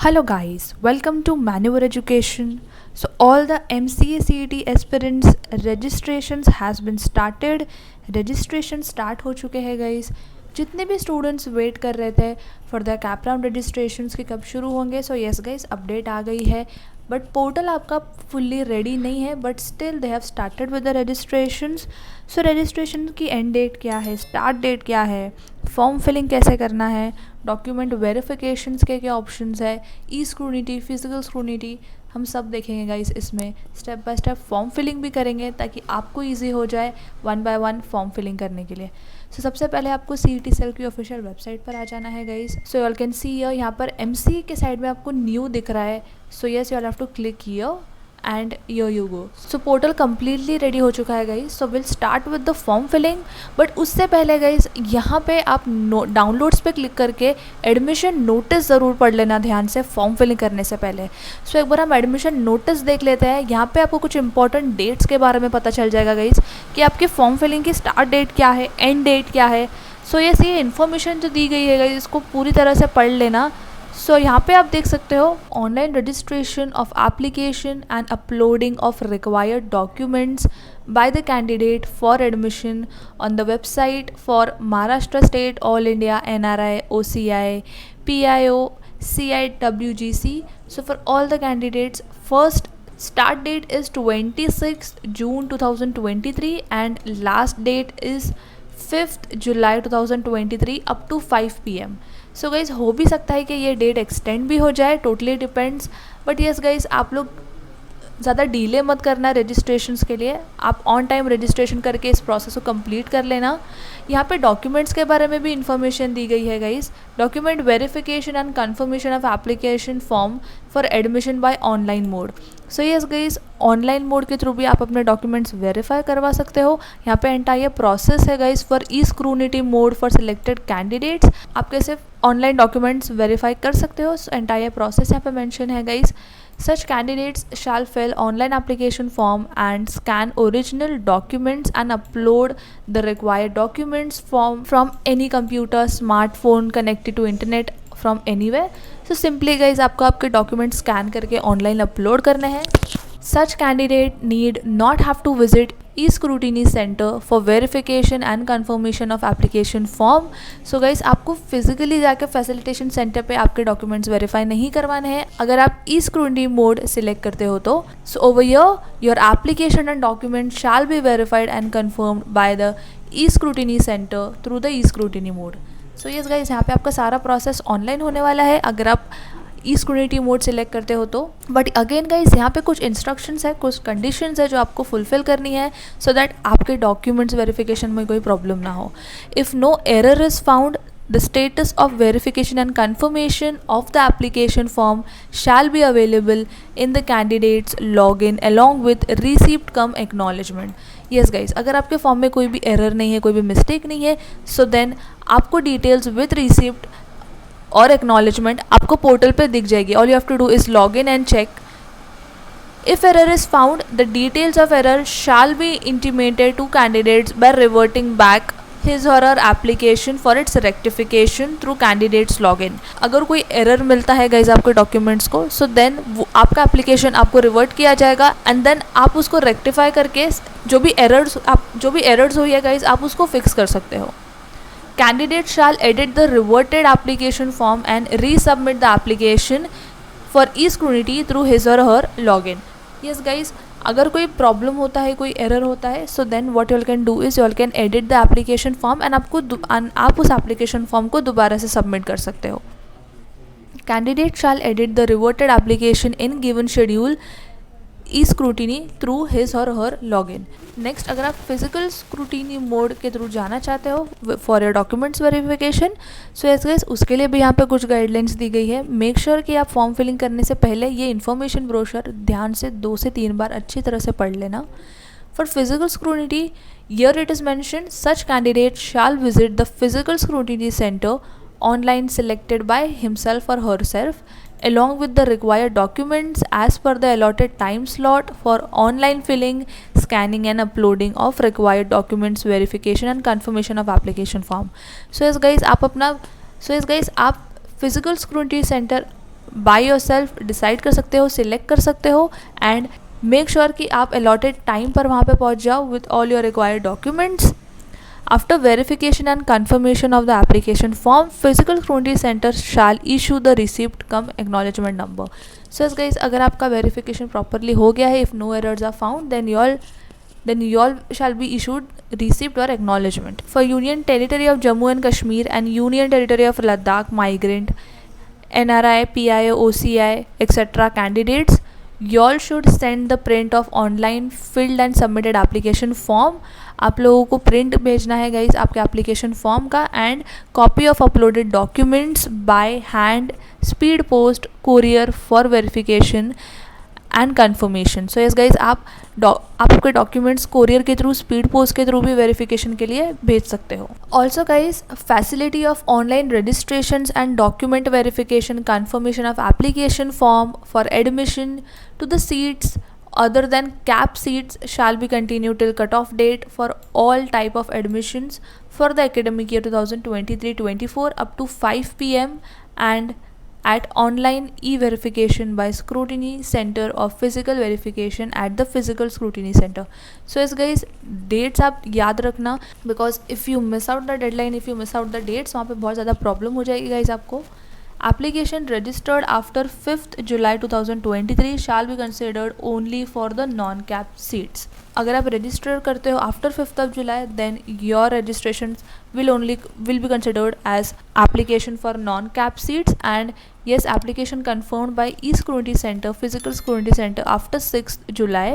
Hello guys, welcome to Maneuver Education. So all the MCA CET aspirants registrations has been started. Registration start हो चुके हैं guys. जितने भी students wait कर रहे थे for the cap round registrations के कब शुरू होंगे, सो यस गाइस अपडेट आ गई है. बट पोर्टल आपका फुल्ली रेडी नहीं है, but still they have started with the registrations. So registration की एंड डेट क्या है, स्टार्ट डेट क्या है, फॉर्म फिलिंग कैसे करना है, डॉक्यूमेंट वेरिफिकेशंस के क्या ऑप्शंस है, ई स्क्रूनिटी, फिजिकल स्क्रूनिटी, हम सब देखेंगे गाइस. इसमें step by step form filling भी करेंगे ताकि आपको इजी हो जाए one by one form filling करने के लिए. सो सबसे पहले आपको CET सेल की ऑफिशियल वेबसाइट पर आ जाना है guys. So you can see यहाँ पर MCA के साइड में आपको न्यू दिख रहा है. So yes you have to click here and your you go. So portal completely ready हो चुका है guys. So will start with the form filling. But उससे पहले गाइस यहाँ पे आप डाउनलोड्स पे क्लिक करके एडमिशन नोटिस ज़रूर पढ़ लेना ध्यान से फॉर्म फिलिंग करने से पहले. सो एक बार हम एडमिशन नोटिस देख लेते हैं. यहाँ पे आपको कुछ इंपॉर्टेंट डेट्स के बारे में पता चल जाएगा गाइस कि आपकी फॉर्म फिलिंग की स्टार्ट डेट क्या है, एंड डेट क्या है. सो ये इन्फॉर्मेशन जो दी गई है गाइस इसको पूरी तरह से पढ़ लेना. सो यहाँ पे आप देख सकते हो online registration of application and uploading of required documents by the candidate for admission on the website for Maharashtra State All India NRI OCI PIO CIWGC. So for all the candidates, first start date is 26th June 2023 and last date is 5th July 2023 up to 5 PM. So guys हो भी सकता है कि ये date extend भी हो जाए, totally depends. But yes guys आप लोग ज़्यादा डीले मत करना रजिस्ट्रेशंस के लिए. आप ऑन टाइम रजिस्ट्रेशन करके इस प्रोसेस को कंप्लीट कर लेना. यहाँ पे डॉक्यूमेंट्स के बारे में भी इंफॉर्मेशन दी गई है guys. Document verification and confirmation of application form for admission by online mode. So yes guys online mode के थ्रू भी आप अपने डॉक्यूमेंट्स वेरीफाई करवा सकते हो. यहाँ पे एंटायर प्रोसेस है guys for e scrutiny mode for selected candidates. आप कैसे ऑनलाइन डॉक्यूमेंट्स वेरीफाई कर सकते हो, एंटायर प्रोसेस यहाँ पे मेंशन है guys. Such candidates shall fill online application form and scan original documents and upload the required documents from any computer, smartphone connected to internet from anywhere. So simply guys आपको आपके documents scan करके online upload करने हैं. Such candidate need not have to visit e-scrutiny center for verification and confirmation of application form. So guys आपको physically जाके facilitation center पे आपके documents verify नहीं करवाने हैं अगर आप e-scrutiny mode select करते हो तो. So over here your application and documents shall be verified and confirmed by the e-scrutiny center through the e-scrutiny mode. So yes guys यहाँ पे आपका सारा process online होने वाला है अगर आप ई स्क्रूनिटी मोड सेलेक्ट करते हो तो. बट अगेन गाइज यहाँ पे कुछ इंस्ट्रक्शंस है, कुछ कंडीशंस है जो आपको फुलफिल करनी है सो दैट आपके डॉक्यूमेंट्स वेरिफिकेशन में कोई प्रॉब्लम ना हो. If no error is found the status of verification and confirmation of the application form shall be available in the candidate's login along with receipt cum acknowledgement. yes guys अगर आपके form में कोई भी error नहीं है, कोई भी mistake नहीं है, सो देन आपको डिटेल्स विद रिसिप्ट और एक्नॉलेजमेंट आपको पोर्टल पे दिख जाएगी. All you have to do is log in and check. If error is found the details of error shall be intimated to candidates by reverting back his और her application for its rectification through candidates log in. अगर कोई error मिलता है guys आपके documents को, so then आपका application आपको revert किया जाएगा एंड देन आप उसको रेक्टिफाई करके जो भी एरर्स हुई है गाइज आप उसको फिक्स कर सकते हो. Candidate shall edit the reverted application form and resubmit the application for e-scrutiny through his or her login. Yes guys अगर कोई प्रॉब्लम होता है, कोई एरर होता है, so then what you can do is you can edit the application form and आप उस application form को दोबारा से सबमिट कर सकते हो. Candidate shell edit the reverted application in given schedule E scrutiny through his और हर लॉगिन. नेक्स्ट अगर आप फिजिकल स्क्रूटिनी मोड के थ्रू जाना चाहते हो for your documents verification, so yes guys उसके लिए भी यहाँ पे कुछ गाइडलाइंस दी गई है. मेक श्योर कि आप फॉर्म फिलिंग करने से पहले ये इन्फॉर्मेशन ब्रोशर ध्यान से 2 से 3 बार अच्छी तरह से पढ़ लेना. For physical scrutiny here it is mention such candidate shell visit the physical scrutiny centre online selected by himself or herself along with the required documents as per the allotted time slot for online filling, scanning and uploading of required documents, verification and confirmation of application form. So yes guys आप physical scrutiny centre by yourself decide कर सकते हो, select कर सकते हो and make sure कि आप allotted time पर वहाँ पे पहुँच जाओ with all your required documents. After verification and confirmation of the application form, physical scrutiny center shall issue the receipt cum acknowledgement number. So yes guys, अगर आपका verification properly हो गया है, if no errors are found, then you all shall be issued receipt or acknowledgement. For Union Territory of Jammu and Kashmir and Union Territory of Ladakh migrant, NRI, PIO, OCI, etc. candidates, you all should send the print of online filled and submitted application form. आप लोगों को print भेजना है guys आपके application form का and copy of uploaded documents by hand, speed post, courier for verification and confirmation. So yes guys आप आपके documents courier के थ्रू, स्पीड पोस्ट के थ्रू भी वेरिफिकेशन के लिए भेज सकते हो. Also guys facility of online registration and document verification, confirmation of application form for admission to the seats other than cap seats shall be continued till cutoff date for all type of admissions for the academic year 2023-24 up to 5 p.m. and at online e-verification by scrutiny center of physical verification at the physical scrutiny center. So yes guys, dates आप याद रखना because if you miss out the deadline, if you miss out the dates, वहाँ पे बहुत ज़्यादा problem हो जाएगी guys आपको. Application registered after 5th July 2023 shall be considered only for the non-cap seats. अगर आप register करते हो after 5th of July, then your registrations will be considered as application for non-cap seats. And yes, application confirmed by e-scrutiny center, physical scrutiny center after 6th July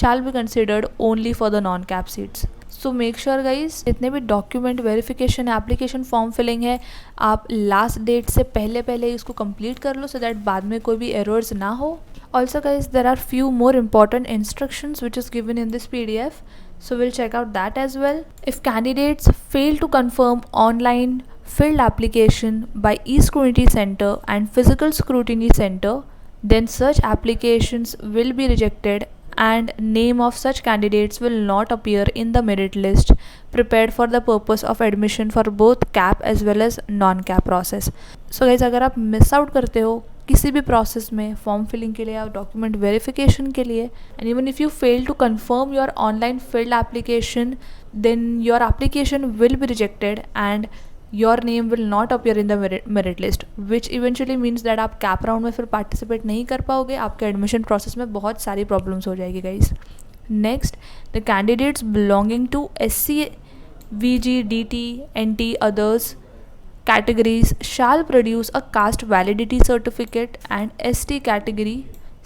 shall be considered only for the non-cap seats. So make sure guys जितने भी document verification है, application form filling है, आप last date से पहले इसको complete कर लो so that बाद में कोई भी एरर्स ना हो. Also guys there are few more important instructions which is given in this PDF, so we'll check out that as well. If candidates fail to confirm online filled application by e-scrutiny center and physical scrutiny center, then such applications will be rejected and name of such candidates will not appear in the merit list prepared for the purpose of admission for both cap as well as non-cap process. So guys, अगर आप miss out करते हो किसी भी process में form filling के लिए या डॉक्यूमेंट वेरिफिकेशन के लिए, and even if you fail to confirm your online filled application, then your application will be rejected and your name will not appear in the merit list, which eventually means that आप cap round में फिर participate नहीं कर पाओगे, आपके admission process में बहुत सारी प्रॉब्लम्स हो जाएगी guys. Next, the candidates belonging to SC, VG, DT, NT, others categories shall produce a caste validity certificate and ST category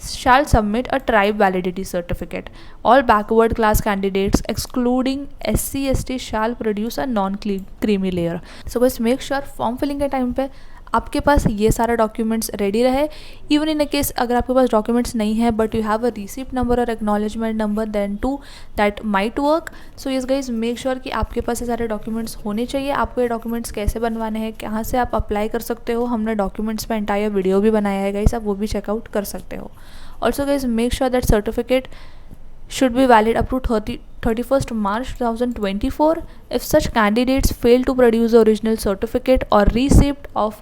shall submit a tribe validity certificate. All backward class candidates excluding SC, ST shall produce a non-creamy layer. So guys, make sure form filling के time पे आपके पास ये सारे documents ready रहे. Even in a case अगर आपके पास डॉक्यूमेंट्स नहीं है but you have a receipt number और acknowledgement number, then to that might work. So yes guys, make sure कि आपके पास ये सारे डॉक्यूमेंट्स होने चाहिए. आपको ये डॉक्यूमेंट्स कैसे बनवाने हैं, कहाँ से आप अप्लाई कर सकते हो, हमने डॉक्यूमेंट्स पर एंटायर वीडियो भी बनाया है गाइज, आप वो भी चेकआउट कर सकते हो. Also guys, make sure that certificate should be valid up to 31st March 2024. If such candidates fail to produce the original certificate or receipt of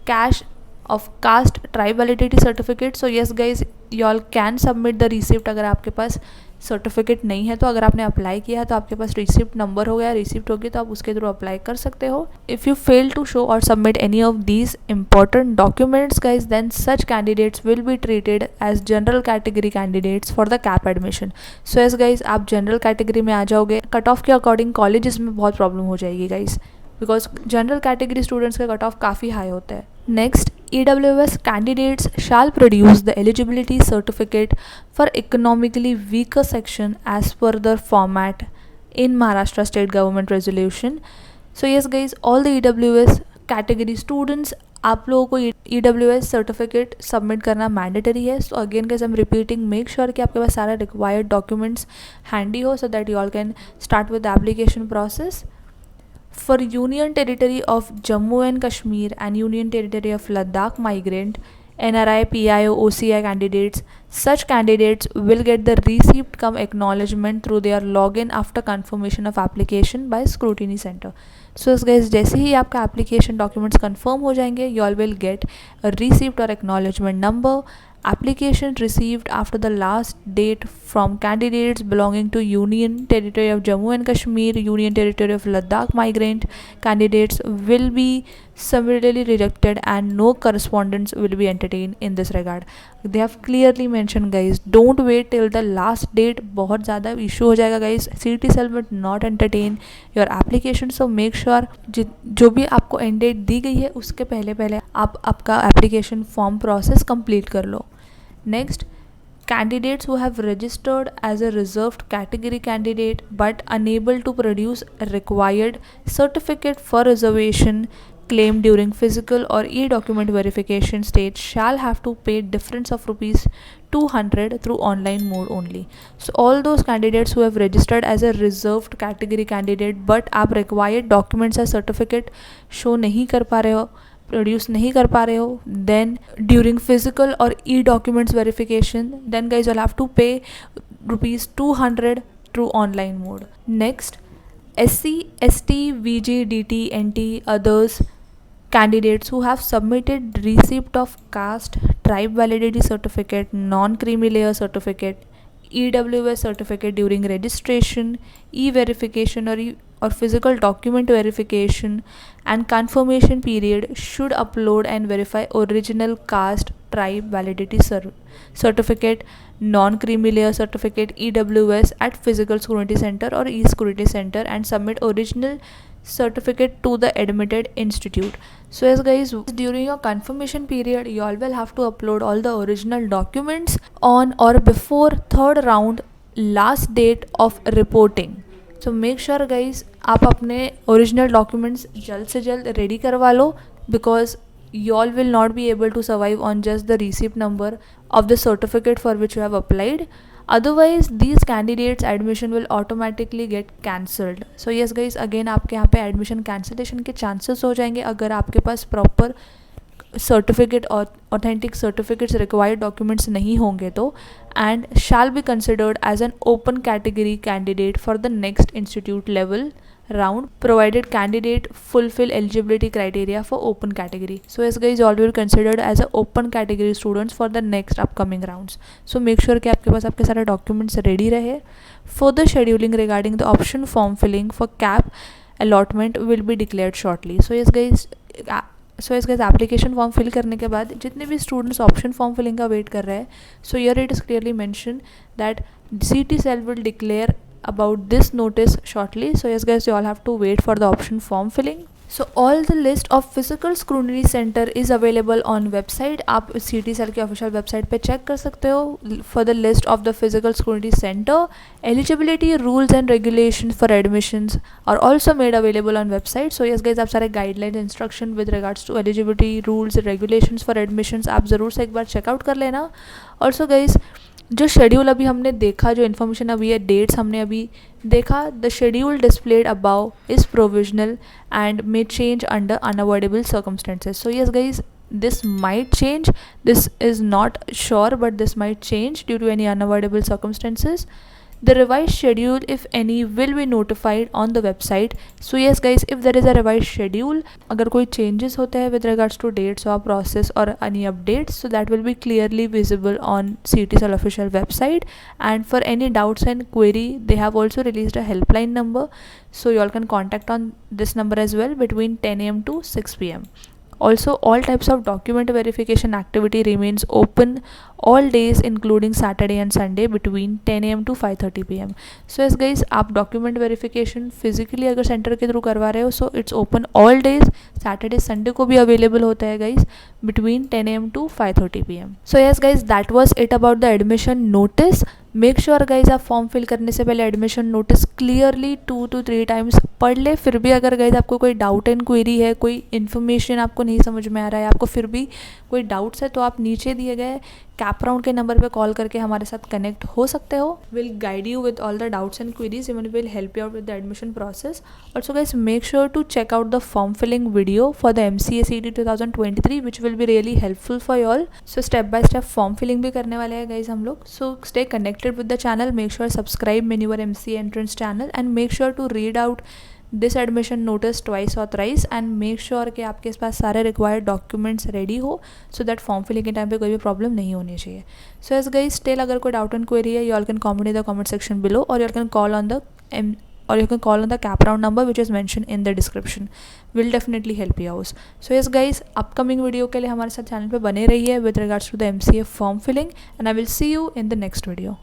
caste tribe validity certificate, so yes guys, you all can submit the receipt. अगर आपके पास certificate नहीं है तो अगर आपने apply किया है तो आपके पास रिसिप्ट नंबर हो गया, रिसिप्ट होगी तो आप उसके थ्रू अप्लाई कर सकते हो. If you fail to show और submit any of these important documents guys, then such candidates will be treated as general category candidates for the CAP admission. So yes guys, आप general category में आ जाओगे. Cut off के according colleges में बहुत problem हो जाएगी guys, because general category students का कट ऑफ काफ़ी हाई होता है. Next, EWS candidates shall produce the eligibility certificate for economically weaker section as per the format in Maharashtra State Government Resolution. So yes guys, all the EWS category students, आप लोगों को EWS certificate submit करना mandatory है. So again guys, I am repeating, make sure कि आपके पास सारे required documents handy हो so that you all can start with the application process. For Union Territory of Jammu and Kashmir and Union Territory of Ladakh migrant, NRI, PIO, OCI candidates. Such candidates will get the receipt cum acknowledgement through their login after confirmation of application by scrutiny center. So guys, जैसे ही आपका application documents confirm हो जाएंगे, you all will get a receipt or acknowledgement number. Application received after the last date from candidates belonging to Union Territory of Jammu and Kashmir, Union Territory of Ladakh migrant candidates will be summarily rejected and no correspondence will be entertained in this regard. They have clearly mentioned guys, don't wait till the last date. बहुत ज़्यादा issue हो जाएगा guys. CT cell will not entertain your application, so make sure जो भी आपको end date दी गई है उसके पहले आप आपका application form process complete कर लो. Next, candidates who have registered as a reserved category candidate but unable to produce required certificate for reservation claim during physical or e-document verification stage shall have to pay difference of rupees 200 through online mode only. So all those candidates who have registered as a reserved category candidate but आप required documents या certificate show नहीं कर पा रहे हो, produce नहीं कर पा रहे हो, देन ड्यूरिंग फिजिकल और e documents verification, then guys you have to pay rupees 200 through online mode. Next, SC, ST, VG, DT, NT, others candidates who have submitted receipt of caste, tribe validity certificate, non-creamy layer certificate, EWS certificate during registration, e-verification or physical document verification and confirmation period should upload and verify original caste, tribe validity certificate, non-creamy layer certificate, EWS at physical scrutiny center or e-scrutiny center and submit original certificate to the admitted institute. So yes guys, during your confirmation period you all will have to upload all the original documents on or before third round last date of reporting. So make sure guys आप अपने original documents जल्द से जल्द ready करवा लो, because you all will not be able to survive on just the receipt number of the certificate for which you have applied. Otherwise these candidates admission will automatically get cancelled. So yes guys, again आपके यहाँ पे admission cancellation के chances हो जाएंगे अगर आपके पास proper certificate और authentic certificates required documents नहीं होंगे तो, and shall be considered as an open category candidate for the next institute level round provided candidate fulfill eligibility criteria for open category. So yes guys, all will considered as a open category students for the next upcoming rounds. So make sure कि आपके पास आपके सारे documents ready रहे. Further scheduling regarding the option form filling for cap allotment will be declared shortly. So yes guys, application form fill करने के बाद जितने भी स्टूडेंट्स ऑप्शन फॉर्म फिलिंग का वेट कर रहे हैं, so here it is clearly mention that CT cell will declare about this notice shortly. So yes guys, you all have to wait for the option form filling. So all the list of physical scrutiny center is available on website. आप CT cell के official website पे check कर सकते हो for the list of the physical scrutiny center. Eligibility rules and regulations for admissions are also made available on website. So yes guys, आप सारे guidelines instruction with regards to eligibility rules regulations for admissions आप ज़रूर से एक बार checkout कर लेना. Also guys, जो schedule अभी हमने देखा, जो इन्फॉर्मेशन अभी है, डेट्स हमने अभी देखा, the schedule displayed above is provisional and may change under unavoidable circumstances. So yes guys, this might change, this is not sure, but this might change due to any unavoidable circumstances. The revised schedule, if any, will be notified on the website. So yes guys, if there is a revised schedule, अगर कोई changes होते हैं with regards to dates or process or any updates, so that will be clearly visible on CT cell official website. And for any doubts and query, they have also released a helpline number, so you all can contact on this number as well between 10 AM to 6 PM. Also, all types of document verification activity remains open all days including Saturday and Sunday between 10 AM to 5:30 PM. So yes guys, आप document verification physically अगर center के through करवा रहे हो, so it's open all days. Saturday, Sunday को भी available होता है guys between 10 AM to 5:30 PM. So yes guys, that was it about the admission notice. Make sure guys आप फॉर्म फिल करने से पहले admission notice clearly 2 to 3 times पढ़ ले. फिर भी अगर गाइज आपको कोई डाउट एंड क्वेरी है, कोई इन्फॉर्मेशन आपको नहीं समझ में आ रहा है, आपको फिर भी कोई डाउट्स है, तो आप नीचे दिए गए कैप राउंड के नंबर पे कॉल करके हमारे साथ कनेक्ट हो सकते हो. Will guide you with all the doubts and queries, even will help you out with the admission process. Also guys, make sure to check out the form filling video for the MCA CET 2023 which will be really helpful for you all. So step by step form filling भी करने वाले हैं guys हम लोग. So stay connected with the channel, make sure subscribe Maneuver MCA entrance channel and make sure to read out this admission notice twice or thrice and make sure कि आपके पास सारे required documents ready हो so that form filling के time पे कोई भी problem नहीं होनी चाहिए. So as guys, still अगर कोई doubt and query है, you all can comment in the comment section below or you can call on the cap round number which is mentioned in the description. Will definitely help you out. So yes guys, upcoming video के लिए हमारे साथ channel पे बने रहिए with regards to the MCA form filling and I will see you in the next video.